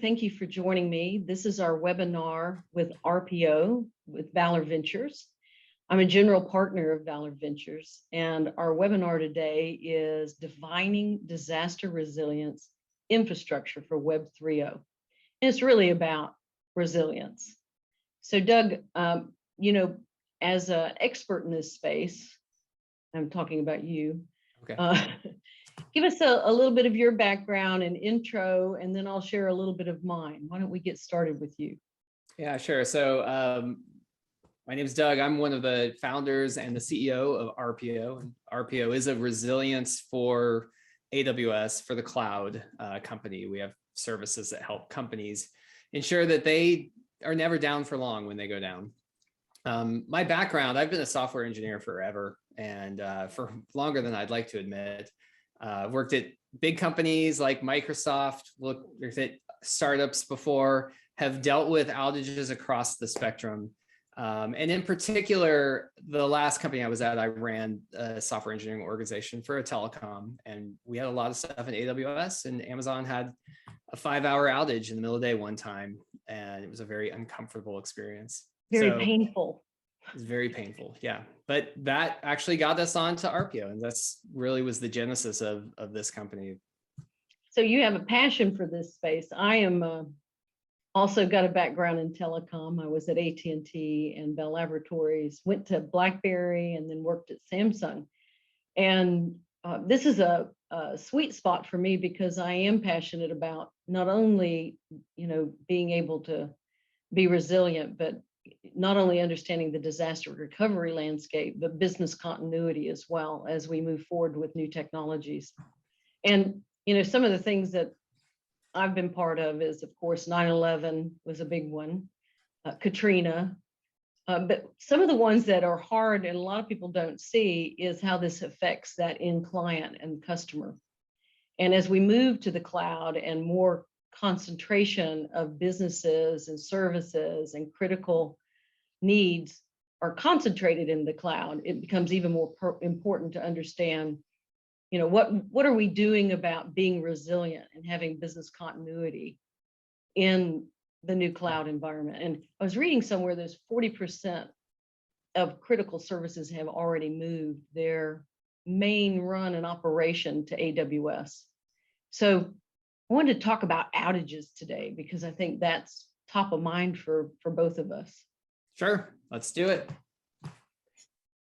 thank you for joining me. This is our webinar with Arpio with Valor Ventures. I'm a general partner of Valor Ventures, and our webinar today is Defining Disaster Resilience Infrastructure for Web 3.0. And it's really about resilience. So Doug, as an expert in this space, I'm talking about you. Okay. Give us a little bit of your background and intro, and then I'll share a little bit of mine. Why don't we get started with you? Yeah, sure. So my name is Doug. I'm one of the founders and the CEO of Arpio. And Arpio is a resilience for AWS, for the cloud company. We have services that help companies ensure that they are never down for long when they go down. My background, I've been a software engineer forever, and for longer than I'd like to admit. Worked at big companies like Microsoft, worked at startups before, have dealt with outages across the spectrum. And in particular, the last company I was at, I ran a software engineering organization for a telecom, and we had a lot of stuff in AWS, and Amazon had a 5-hour outage in the middle of the day one time, and it was a very uncomfortable experience. Very painful. It's very painful, yeah. But that actually got us onto Arpio, and that's really was the genesis of this company. So you have a passion for this space. I am also got a background in telecom. I was at AT&T and Bell Laboratories, went to BlackBerry, and then worked at Samsung. And this is a sweet spot for me because I am passionate about not only, being able to be resilient, but not only understanding the disaster recovery landscape, but business continuity as well as we move forward with new technologies. And, some of the things that I've been part of is, of course, 9/11 was a big one, Katrina. But some of the ones that are hard and a lot of people don't see is how this affects that end client and customer. And as we move to the cloud and more concentration of businesses and services and critical needs are concentrated in the cloud, it becomes even more important to understand, what are we doing about being resilient and having business continuity in the new cloud environment. And I was reading somewhere there's 40% of critical services have already moved their main run and operation to AWS. So I wanted to talk about outages today because I think that's top of mind for both of us. Sure, let's do it.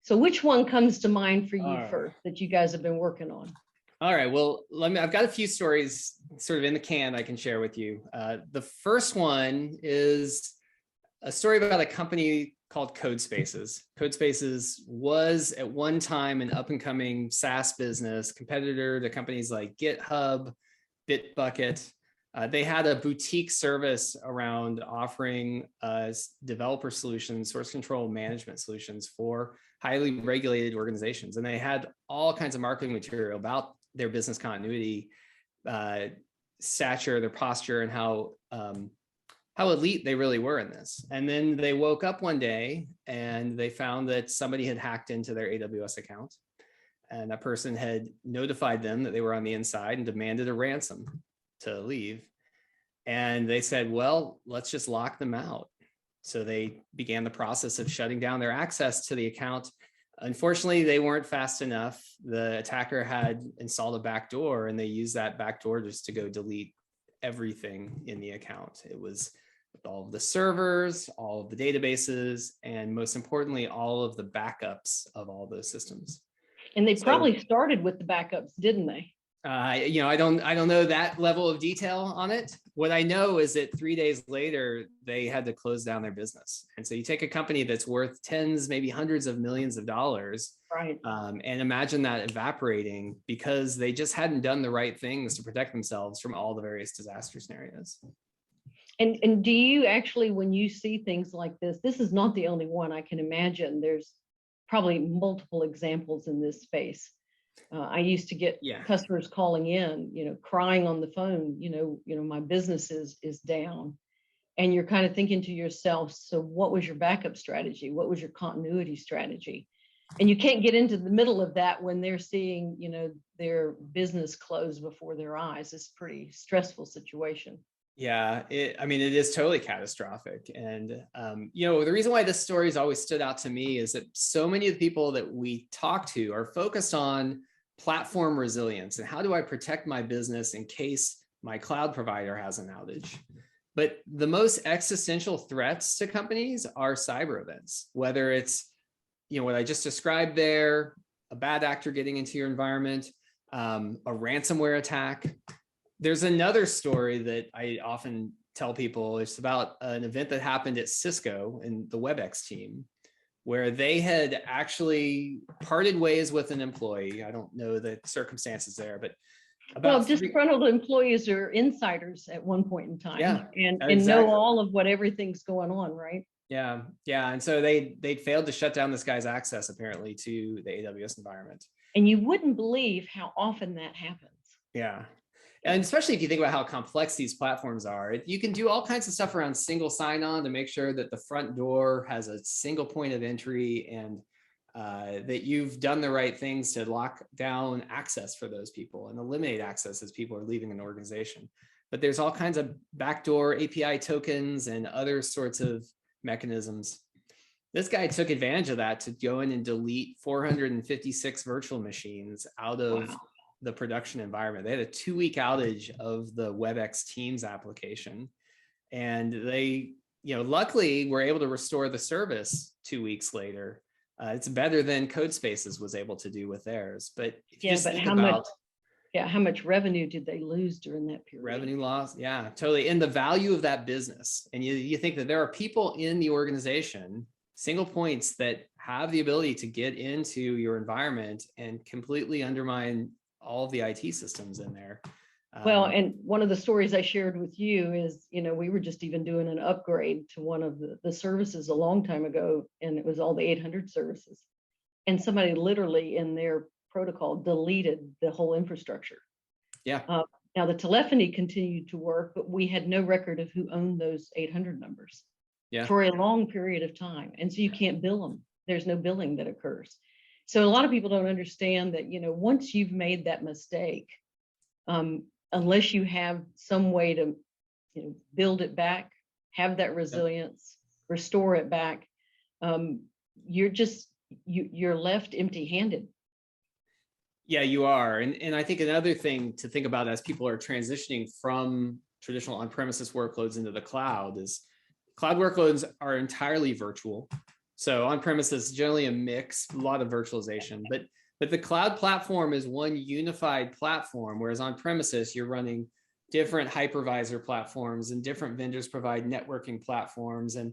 So which one comes to mind for you first that you guys have been working on? All right, well, I've got a few stories sort of in the can I can share with you. The first one is a story about a company called CodeSpaces. CodeSpaces was at one time an up and coming SaaS business, competitor to companies like GitHub, Bitbucket. They had a boutique service around offering developer solutions, source control management solutions for highly regulated organizations. And they had all kinds of marketing material about their business continuity, stature, their posture, and how elite they really were in this. And then they woke up one day and they found that somebody had hacked into their AWS account. And that person had notified them that they were on the inside and demanded a ransom to leave. And they said, well, let's just lock them out. So they began the process of shutting down their access to the account. Unfortunately, they weren't fast enough. The attacker had installed a backdoor, and they used that backdoor just to go delete everything in the account. It was all of the servers, all of the databases, and most importantly, all of the backups of all those systems. And they probably started with the backups, didn't they? I don't know that level of detail on it. What I know is that 3 days later, they had to close down their business. And so you take a company that's worth tens, maybe hundreds of millions of dollars, right? And imagine that evaporating because they just hadn't done the right things to protect themselves from all the various disaster scenarios. And do you actually, when you see things like this is not the only one. I can imagine there's probably multiple examples in this space. I used to get customers calling in, crying on the phone, my business is down. And you're kind of thinking to yourself, so what was your backup strategy? What was your continuity strategy? And you can't get into the middle of that when they're seeing, their business close before their eyes. It's a pretty stressful situation. Yeah, I mean, it is totally catastrophic. And, the reason why this story has always stood out to me is that so many of the people that we talk to are focused on platform resilience and how do I protect my business in case my cloud provider has an outage. But the most existential threats to companies are cyber events, whether it's, what I just described there, a bad actor getting into your environment, a ransomware attack. There's another story that I often tell people. It's about an event that happened at Cisco and the WebEx team, where they had actually parted ways with an employee. I don't know the circumstances there, but Well, disgruntled employees are insiders at one point in time, yeah, and exactly. know all of what everything's going on, right? Yeah, yeah. And so they failed to shut down this guy's access apparently to the AWS environment. And you wouldn't believe how often that happens. Yeah. And especially if you think about how complex these platforms are, you can do all kinds of stuff around single sign-on to make sure that the front door has a single point of entry and that you've done the right things to lock down access for those people and eliminate access as people are leaving an organization. But there's all kinds of backdoor API tokens and other sorts of mechanisms. This guy took advantage of that to go in and delete 456 virtual machines out of the production environment. They had a 2-week outage of the WebEx Teams application. And they, luckily were able to restore the service 2 weeks later. It's better than CodeSpaces was able to do with theirs. But if you just think about how much revenue did they lose during that period? Revenue loss. Yeah, totally. And the value of that business. And you think that there are people in the organization, single points, that have the ability to get into your environment and completely undermine all of the IT systems in there. Well, and one of the stories I shared with you is, we were just even doing an upgrade to one of the services a long time ago, and it was all the 800 services. And somebody literally in their protocol deleted the whole infrastructure. Yeah. Now the telephony continued to work, but we had no record of who owned those 800 numbers for a long period of time. And so you can't bill them. There's no billing that occurs. So a lot of people don't understand that, once you've made that mistake, unless you have some way to, build it back, have that resilience, restore it back, you're left empty-handed. Yeah, you are. And I think another thing to think about as people are transitioning from traditional on-premises workloads into the cloud is cloud workloads are entirely virtual. So on-premises is generally a mix, a lot of virtualization, but the cloud platform is one unified platform, whereas on-premises you're running different hypervisor platforms and different vendors provide networking platforms. And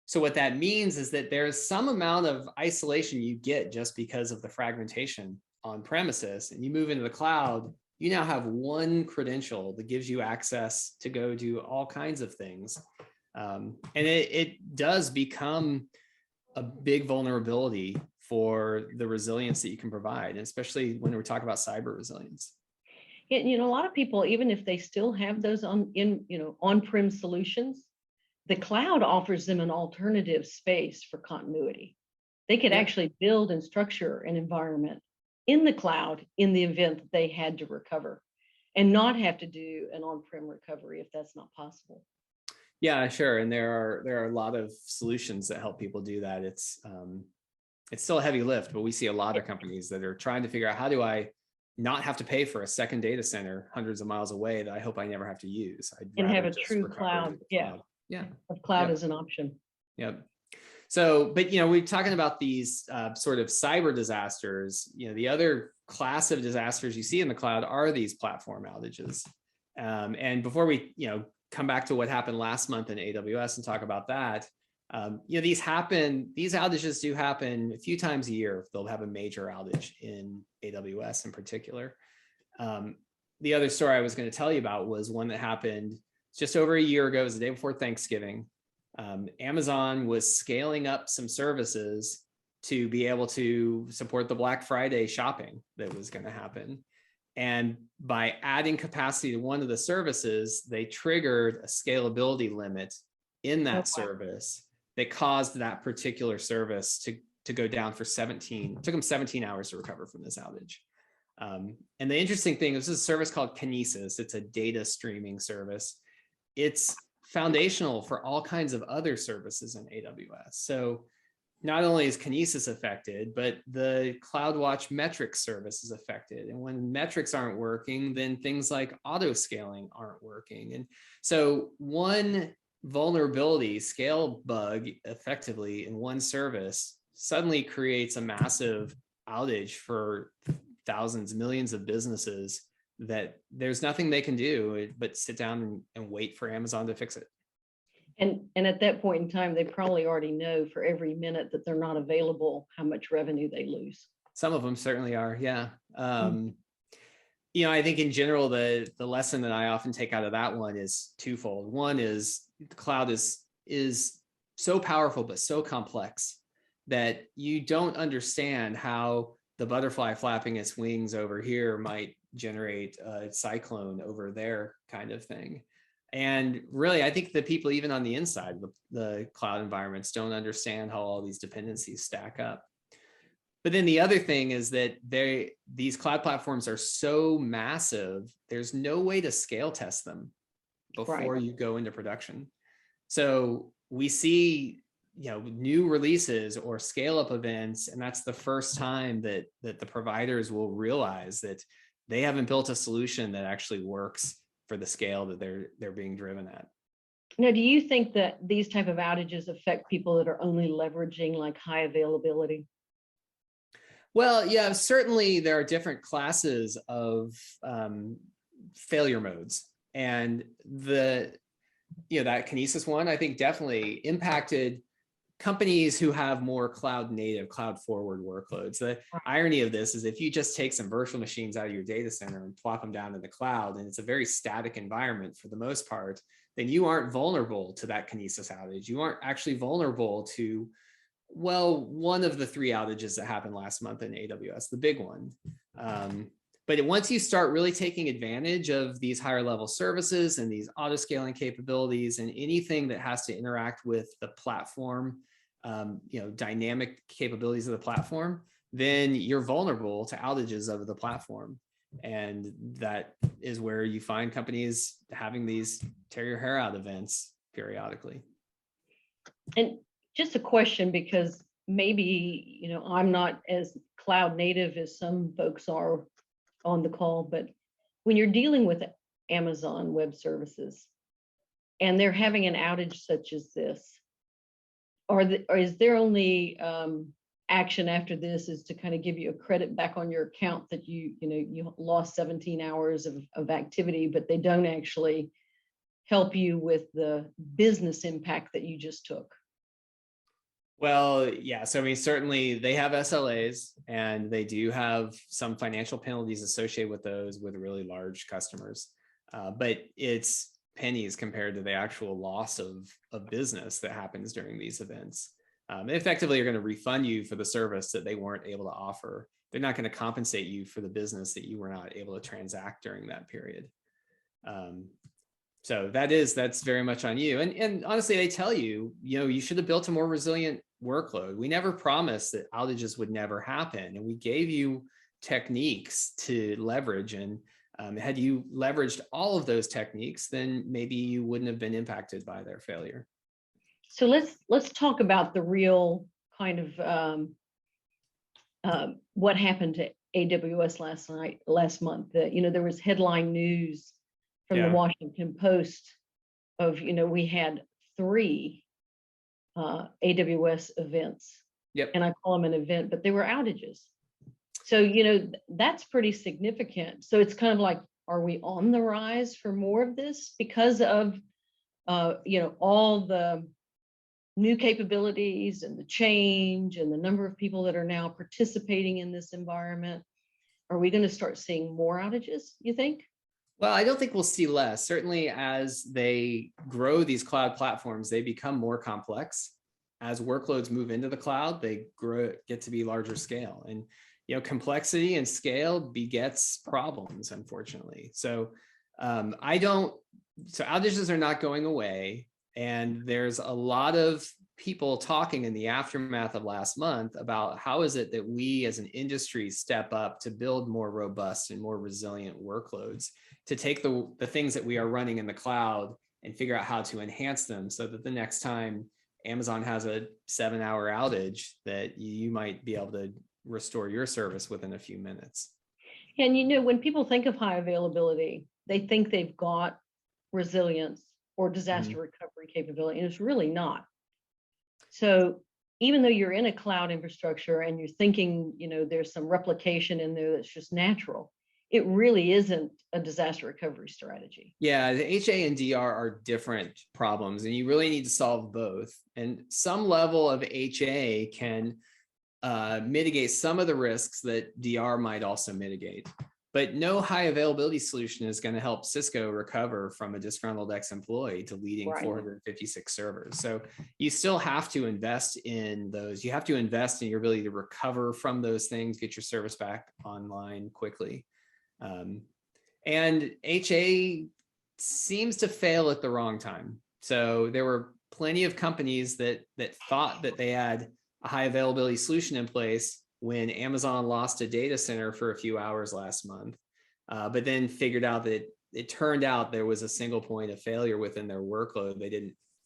so what that means is that there's some amount of isolation you get just because of the fragmentation on premises, and you move into the cloud, you now have one credential that gives you access to go do all kinds of things. And it does become a big vulnerability for the resilience that you can provide, and especially when we're talking about cyber resilience. A lot of people, even if they still have those on-prem solutions, the cloud offers them an alternative space for continuity. They could actually build and structure an environment in the cloud in the event that they had to recover, and not have to do an on-prem recovery if that's not possible. Yeah, sure. And there are a lot of solutions that help people do that. It's still a heavy lift, but we see a lot of companies that are trying to figure out, how do I not have to pay for a second data center hundreds of miles away that I hope I never have to use? And have a true cloud. Yeah. Cloud is an option. Yep. So, but we're talking about these sort of cyber disasters. The other class of disasters you see in the cloud are these platform outages. And before we come back to what happened last month in AWS and talk about that, these outages do happen a few times a year. They'll have a major outage in AWS in particular. The other story I was going to tell you about was one that happened just over a year ago. It was the day before Thanksgiving. Amazon was scaling up some services to be able to support the Black Friday shopping that was going to happen. And by adding capacity to one of the services, they triggered a scalability limit in that service that caused that particular service to go down for 17. It took them 17 hours to recover from this outage. And the interesting thing is this is a service called Kinesis. It's a data streaming service. It's foundational for all kinds of other services in AWS. So not only is Kinesis affected, but the CloudWatch metrics service is affected. And when metrics aren't working, then things like auto scaling aren't working. And so one vulnerability, scale bug effectively in one service suddenly creates a massive outage for thousands, millions of businesses that there's nothing they can do but sit down and wait for Amazon to fix it. And at that point in time, they probably already know for every minute that they're not available, how much revenue they lose. Some of them certainly are, yeah. You know, I think in general, the lesson that I often take out of that one is twofold. One is the cloud is so powerful, but so complex that you don't understand how the butterfly flapping its wings over here might generate a cyclone over there kind of thing. And really, I think the people even on the inside, the cloud environments don't understand how all these dependencies stack up. But then the other thing is that these cloud platforms are so massive, there's no way to scale test them before you go into production. So we see, you know, new releases or scale up events, and that's the first time that the providers will realize that they haven't built a solution that actually works for the scale that they're being driven at. Now, do you think that these type of outages affect people that are only leveraging like high availability? Well, yeah, certainly there are different classes of failure modes, and that Kinesis one, I think definitely impacted companies who have more cloud native, cloud forward workloads. The irony of this is if you just take some virtual machines out of your data center and plop them down in the cloud, and it's a very static environment for the most part, then you aren't vulnerable to that Kinesis outage. You aren't actually vulnerable to, well, one of the 3 outages that happened last month in AWS, the big one. But once you start really taking advantage of these higher level services and these auto scaling capabilities and anything that has to interact with the platform, dynamic capabilities of the platform, then you're vulnerable to outages of the platform. And that is where you find companies having these tear your hair out events periodically. And just a question, because maybe, you know, I'm not as cloud native as some folks are on the call, but when you're dealing with Amazon Web Services and they're having an outage such as this, or is there only action after this is to kind of give you a credit back on your account that you lost 17 hours of activity, but they don't actually help you with the business impact that you just took? Well, yeah. So I mean, certainly they have SLAs and they do have some financial penalties associated with those with really large customers. But it's pennies compared to the actual loss of business that happens during these events. They effectively are going to refund you for the service that they weren't able to offer. They're not going to compensate you for the business that you were not able to transact during that period. So that's very much on you. And honestly, they tell you, you should have built a more resilient workload. We never promised that outages would never happen. And we gave you techniques to leverage. And had you leveraged all of those techniques, then maybe you wouldn't have been impacted by their failure. So let's talk about the real kind of what happened to AWS last month. There was headline news from the Washington Post of, we had 3 AWS events. Yep. And I call them an event, but they were outages. So, that's pretty significant. So it's kind of like, are we on the rise for more of this because of, all the new capabilities and the change and the number of people that are now participating in this environment? Are we going to start seeing more outages, you think? Well, I don't think we'll see less. Certainly as they grow these cloud platforms, they become more complex. As workloads move into the cloud, they get to be larger scale. And complexity and scale begets problems, unfortunately. So outages are not going away. And there's a lot of people talking in the aftermath of last month about how is it that we as an industry step up to build more robust and more resilient workloads, to take the things that we are running in the cloud and figure out how to enhance them so that the next time Amazon has a 7-hour outage, that you might be able to restore your service within a few minutes. And when people think of high availability, they think they've got resilience or disaster recovery capability, and it's really not. So even though you're in a cloud infrastructure and you're thinking, there's some replication in there that's just natural, it really isn't a disaster recovery strategy. Yeah, the HA and DR are different problems, and you really need to solve both. And some level of HA can mitigate some of the risks that DR might also mitigate. But no high availability solution is going to help Cisco recover from a disgruntled ex-employee deleting 456 servers. So you still have to invest in those. You have to invest in your ability to recover from those things, get your service back online quickly. And HA seems to fail at the wrong time. So there were plenty of companies that thought that they had a high availability solution in place when Amazon lost a data center for a few hours last month, but then figured out that it turned out there was a single point of failure within their workload.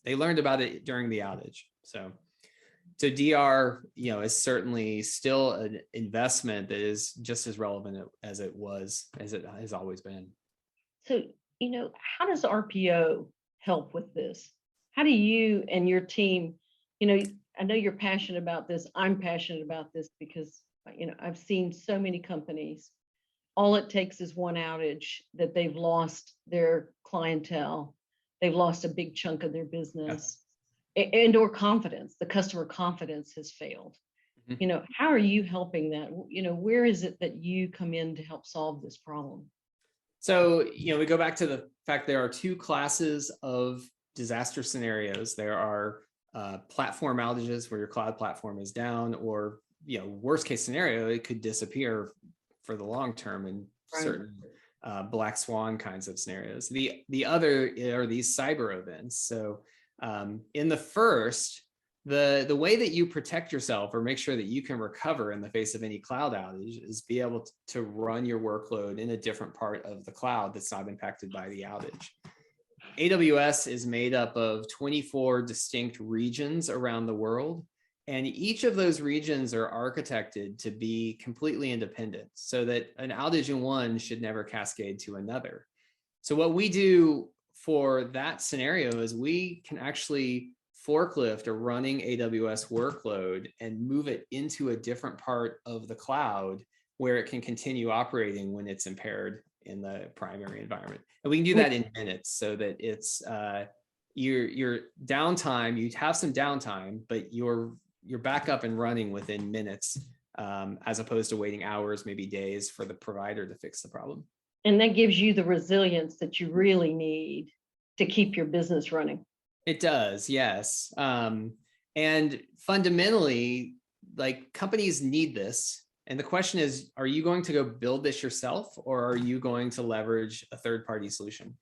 They learned about it during the outage. So DR, is certainly still an investment that is just as relevant as it has always been. So, how does RPO help with this? How do you and your team, I know you're passionate about this. I'm passionate about this because, I've seen so many companies, all it takes is one outage that they've lost their clientele. They've lost a big chunk of their business and or confidence. The customer confidence has failed. How are you helping that? Where is it that you come in to help solve this problem? So, we go back to the fact there are two classes of disaster scenarios. There are platform outages where your cloud platform is down, or worst case scenario, it could disappear for the long term in certain black swan kinds of scenarios. The other are these cyber events. So in the first, the way that you protect yourself or make sure that you can recover in the face of any cloud outage is be able to run your workload in a different part of the cloud that's not impacted by the outage. AWS is made up of 24 distinct regions around the world, and each of those regions are architected to be completely independent so that an outage in one should never cascade to another. So what we do for that scenario is we can actually forklift a running AWS workload and move it into a different part of the cloud where it can continue operating when it's impaired in the primary environment. And we can do that in minutes so that it's your downtime, you have some downtime, but you're back up and running within minutes, as opposed to waiting hours, maybe days for the provider to fix the problem. And that gives you the resilience that you really need to keep your business running. It does, yes. And fundamentally, companies need this. And the question is, are you going to go build this yourself, or are you going to leverage a third-party solution?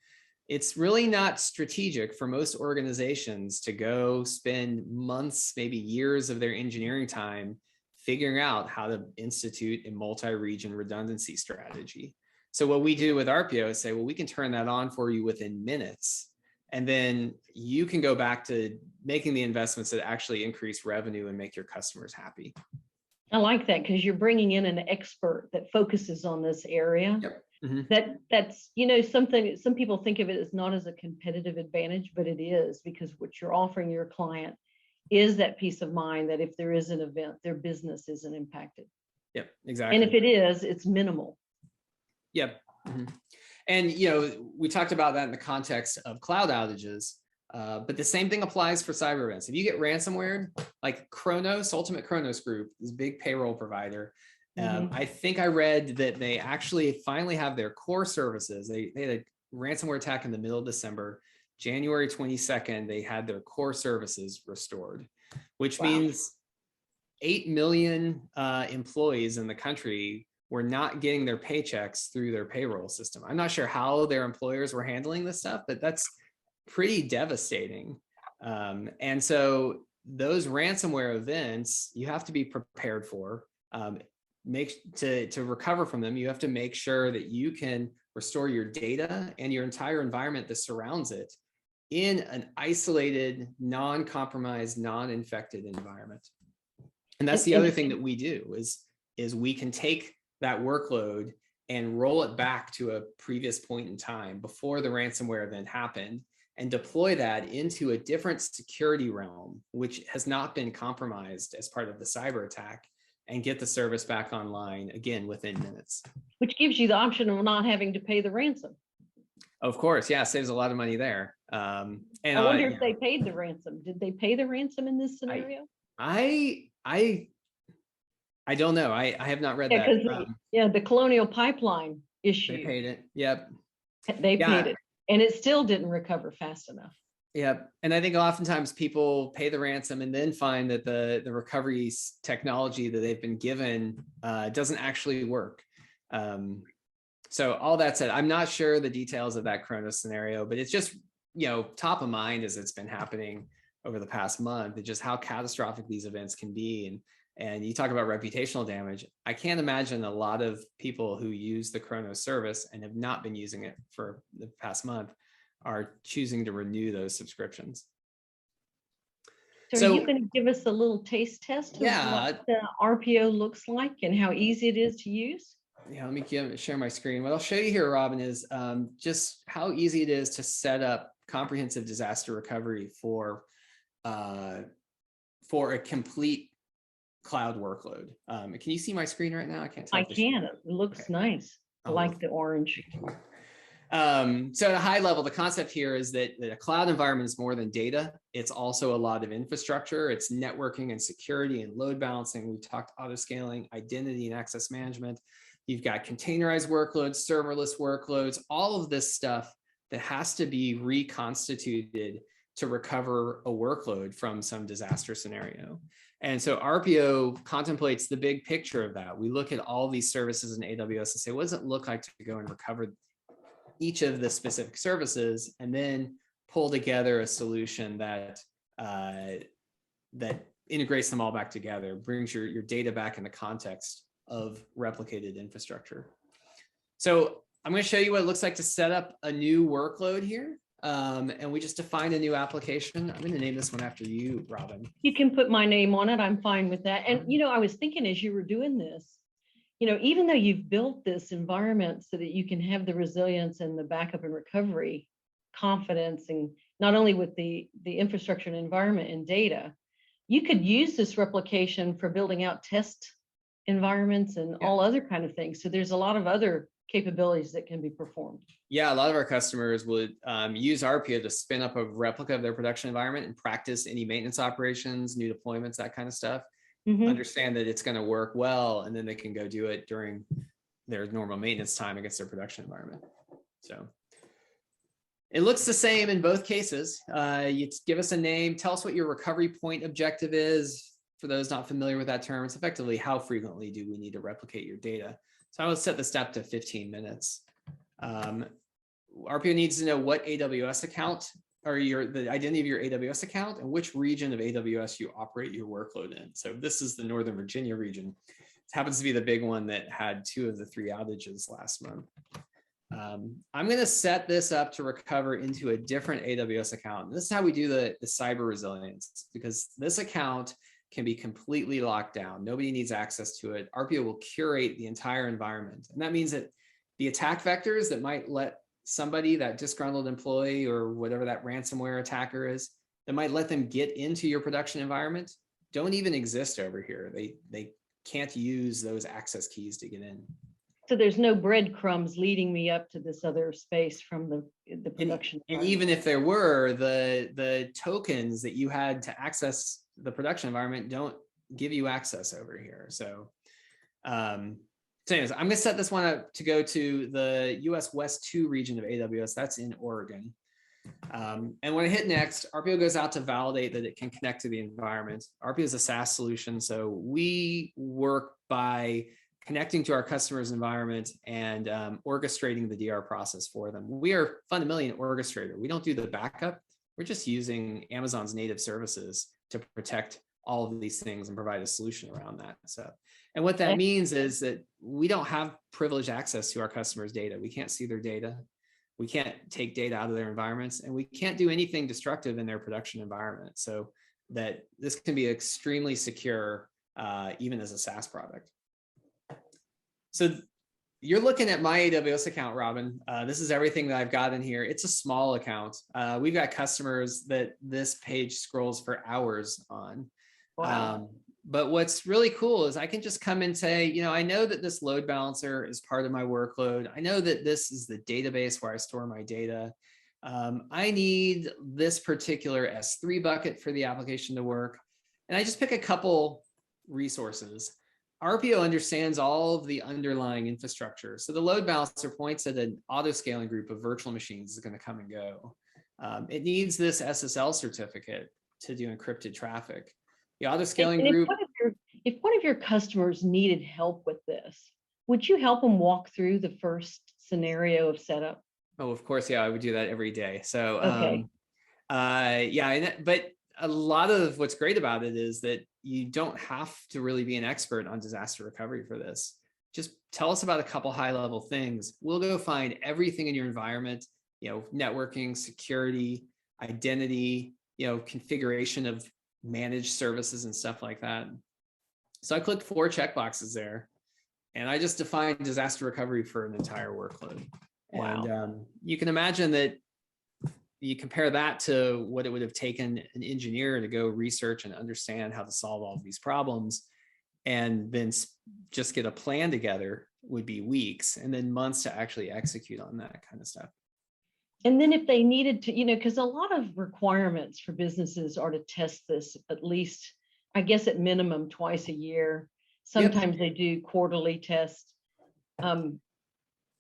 It's really not strategic for most organizations to go spend months, maybe years of their engineering time figuring out how to institute a multi-region redundancy strategy. So what we do with Arpio is say, well, we can turn that on for you within minutes. And then you can go back to making the investments that actually increase revenue and make your customers happy. I like that, because you're bringing in an expert that focuses on this area. Yep. That's something, some people think of it as not as a competitive advantage, but it is, because what you're offering your client is that peace of mind that if there is an event, their business isn't impacted. Yep, exactly. And if it is, it's minimal. Yep. And we talked about that in the context of cloud outages. But the same thing applies for cyber events. If you get ransomware, like Kronos, Ultimate Kronos Group, this big payroll provider, I think I read that they actually finally have their core services. They had a ransomware attack in the middle of December. January 22nd, they had their core services restored, which means 8 million employees in the country were not getting their paychecks through their payroll system. I'm not sure how their employers were handling this stuff, but that's pretty devastating. And so those ransomware events, you have to be prepared for. To recover from them, you have to make sure that you can restore your data and your entire environment that surrounds it in an isolated, non-compromised, non-infected environment. And that's the other thing that we do is we can take that workload and roll it back to a previous point in time before the ransomware event happened and deploy that into a different security realm, which has not been compromised as part of the cyber attack, and get the service back online again within minutes. Which gives you the option of not having to pay the ransom. Of course, yeah, saves a lot of money there. And I wonder if they paid the ransom. Did they pay the ransom in this scenario? I don't know. I have not read that. The Colonial Pipeline issue. They paid it. Yep. They paid it, and it still didn't recover fast enough. Yep. And I think oftentimes people pay the ransom and then find that the recovery technology that they've been given doesn't actually work. So all that said, I'm not sure the details of that Kronos scenario, but it's just, top of mind as it's been happening over the past month, and just how catastrophic these events can be. And you talk about reputational damage. I can't imagine a lot of people who use the Kronos service and have not been using it for the past month are choosing to renew those subscriptions. So are you going to give us a little taste test of what the Arpio looks like and how easy it is to use? Yeah, let me share my screen. What I'll show you here, Robin, is just how easy it is to set up comprehensive disaster recovery for a complete cloud workload. Can you see my screen right now? I can't tell. I can. It looks nice. I like the orange. So at a high level, the concept here is that a cloud environment is more than data. It's also a lot of infrastructure. It's networking and security and load balancing. We talked auto scaling, identity and access management. You've got containerized workloads, serverless workloads, all of this stuff that has to be reconstituted to recover a workload from some disaster scenario. And so Arpio contemplates the big picture of that. We look at all these services in AWS and say, what does it look like to go and recover each of the specific services, and then pull together a solution that integrates them all back together, brings your data back in the context of replicated infrastructure. So I'm going to show you what it looks like to set up a new workload here. And we just defined a new application. I'm going to name this one after you, Robin. You can put my name on it. I'm fine with that. And, I was thinking as you were doing this, even though you've built this environment so that you can have the resilience and the backup and recovery confidence, and not only with the infrastructure and environment and data, you could use this replication for building out test environments and all other kind of things. So there's a lot of other capabilities that can be performed. Yeah, a lot of our customers would use Arpio to spin up a replica of their production environment and practice any maintenance operations, new deployments, that kind of stuff. Understand that it's going to work well, and then they can go do it during their normal maintenance time against their production environment. So it looks the same in both cases. You give us a name, tell us what your recovery point objective is. For those not familiar with that term, it's effectively how frequently do we need to replicate your data. So I will set the step to 15 minutes. Arpio needs to know what AWS account or the identity of your AWS account and which region of AWS you operate your workload in. So this is the Northern Virginia region. It happens to be the big one that had 2 of the 3 outages last month. I'm going to set this up to recover into a different AWS account. This is how we do the cyber resilience, because this account can be completely locked down. Nobody needs access to it. Arpio will curate the entire environment. And that means that the attack vectors that might let somebody, that disgruntled employee or whatever that ransomware attacker is, that might let them get into your production environment, don't even exist over here. They can't use those access keys to get in. So there's no breadcrumbs leading me up to this other space from the production. And even if there were, the tokens that you had to access the production environment don't give you access over here. So, anyways, I'm going to set this one up to go to the US West 2 region of AWS. That's in Oregon. And when I hit next, Arpio goes out to validate that it can connect to the environment. Arpio is a SaaS solution, so we work by connecting to our customers' environment and orchestrating the DR process for them. We are fundamentally an orchestrator. We don't do the backup. We're just using Amazon's native services to protect all of these things and provide a solution around that. So, and what that means is that we don't have privileged access to our customers' data. We can't see their data. We can't take data out of their environments, and we can't do anything destructive in their production environment. So that this can be extremely secure, even as a SaaS product. So you're looking at my AWS account, Robin. This is everything that I've got in here. It's a small account. We've got customers that this page scrolls for hours on. Wow. But what's really cool is I can just come and say, you know, I know that this load balancer is part of my workload. I know that this is the database where I store my data. I need this particular S3 bucket for the application to work. And I just pick a couple resources. Arpio understands all of the underlying infrastructure. So the load balancer points at an auto-scaling group of virtual machines is going to come and go. It needs this SSL certificate to do encrypted traffic. The auto-scaling group. If one of your customers needed help with this, would you help them walk through the first scenario of setup? Oh, of course, yeah, I would do that every day. So, okay. Yeah, but a lot of what's great about it is that you don't have to really be an expert on disaster recovery for this. Just tell us about a couple high-level things. We'll go find everything in your environment, you know, networking, security, identity, you know, configuration of managed services and stuff like that. So I clicked 4 checkboxes there, and I just defined disaster recovery for an entire workload. Wow. And you can imagine that you compare that to what it would have taken an engineer to go research and understand how to solve all of these problems, and then just get a plan together would be weeks, and then months to actually execute on that kind of stuff. And then if they needed to, you know, because a lot of requirements for businesses are to test this at least, I guess at minimum twice a year. Sometimes they do quarterly tests.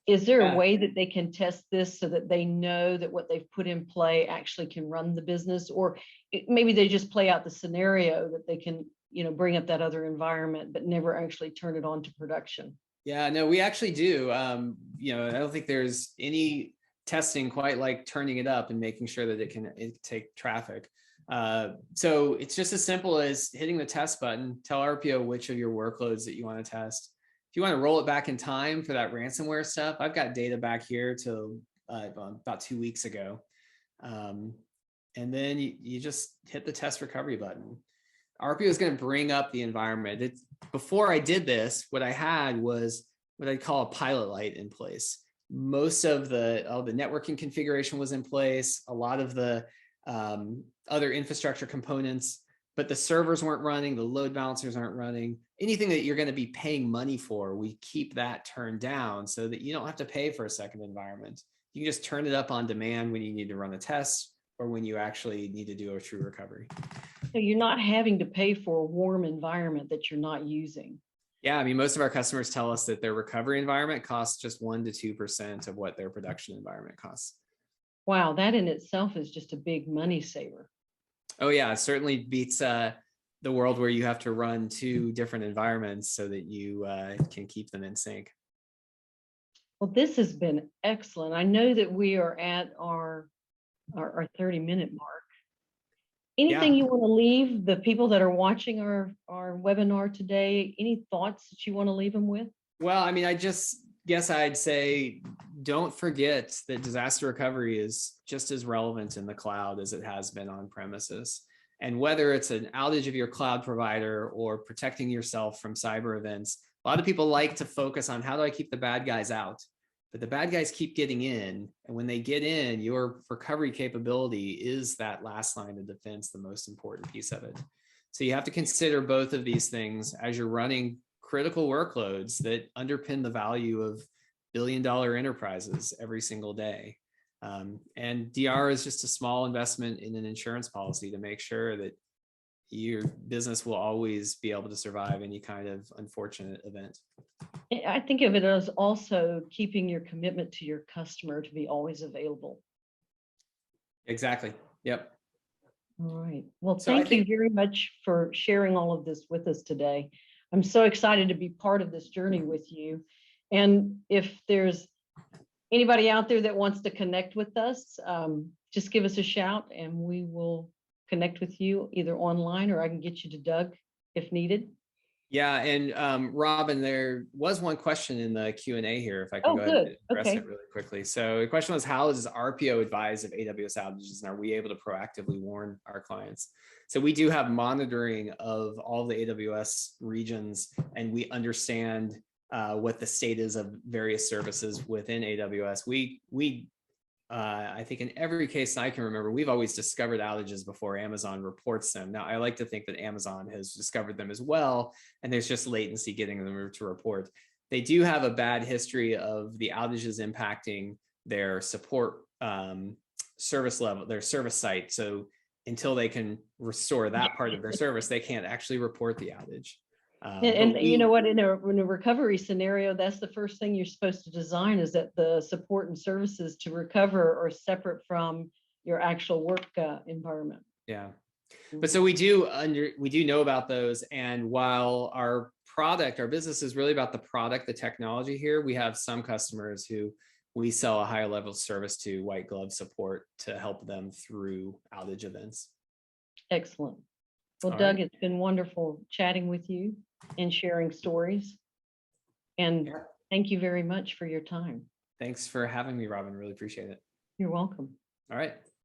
Is there a way that they can test this so that they know that what they've put in play actually can run the business? Or maybe they just play out the scenario that they can, you know, bring up that other environment, but never actually turn it on to production? Yeah, no, we actually do. You know, I don't think there's any testing quite like turning it up and making sure that it can take traffic. So it's just as simple as hitting the test button, tell Arpio which of your workloads that you want to test. If you want to roll it back in time for that ransomware stuff, I've got data back here to about 2 weeks ago. And then you just hit the test recovery button. Arpio is going to bring up the environment. Before I did this, what I had was what I'd call a pilot light in place. Most of the networking configuration was in place, a lot of the other infrastructure components, but the servers weren't running, the load balancers aren't running. Anything that you're going to be paying money for, we keep that turned down so that you don't have to pay for a second environment. You can just turn it up on demand when you need to run a test or when you actually need to do a true recovery. So you're not having to pay for a warm environment that you're not using. Yeah, I mean, most of our customers tell us that their recovery environment costs just 1 to 2% of what their production environment costs. Wow, that in itself is just a big money saver. Oh yeah, it certainly beats the world where you have to run 2 different environments so that you can keep them in sync. Well, this has been excellent. I know that we are at our 30-minute mark. Anything you want to leave the people that are watching our webinar today? Any thoughts that you want to leave them with? Well, I mean, I just guess I'd say, don't forget that disaster recovery is just as relevant in the cloud as it has been on premises. And whether it's an outage of your cloud provider or protecting yourself from cyber events, a lot of people like to focus on how do I keep the bad guys out? But the bad guys keep getting in. And when they get in, your recovery capability is that last line of defense, the most important piece of it. So you have to consider both of these things as you're running critical workloads that underpin the value of billion-dollar enterprises every single day. And DR is just a small investment in an insurance policy to make sure that your business will always be able to survive any kind of unfortunate event. I think of it as also keeping your commitment to your customer to be always available. Exactly. Yep. All right. Well, thank you very much for sharing all of this with us today. I'm so excited to be part of this journey with you. And if there's anybody out there that wants to connect with us, just give us a shout and we will connect with you either online, or I can get you to Doug if needed. Yeah, and Robin, there was one question in the Q&A here, if I can Oh, go ahead good. and address Okay. it really quickly. So the question was, how does Arpio advise of AWS outages, and are we able to proactively warn our clients? So we do have monitoring of all the AWS regions, and we understand what the state is of various services within AWS. I think in every case I can remember, we've always discovered outages before Amazon reports them. Now, I like to think that Amazon has discovered them as well, and there's just latency getting them to report. They do have a bad history of the outages impacting their support service level, their service site. So until they can restore that part of their service, they can't actually report the outage. And you know what, in a recovery scenario, that's the first thing you're supposed to design, is that the support and services to recover are separate from your actual work environment. Yeah. But so we do know about those. And while our business is really about the product, the technology here, we have some customers who we sell a higher level of service to, white glove support, to help them through outage events. Excellent. Well, All Doug, right. it's been wonderful chatting with you and sharing stories. And thank you very much for your time. Thanks for having me, Robin. Really appreciate it. You're welcome. All right.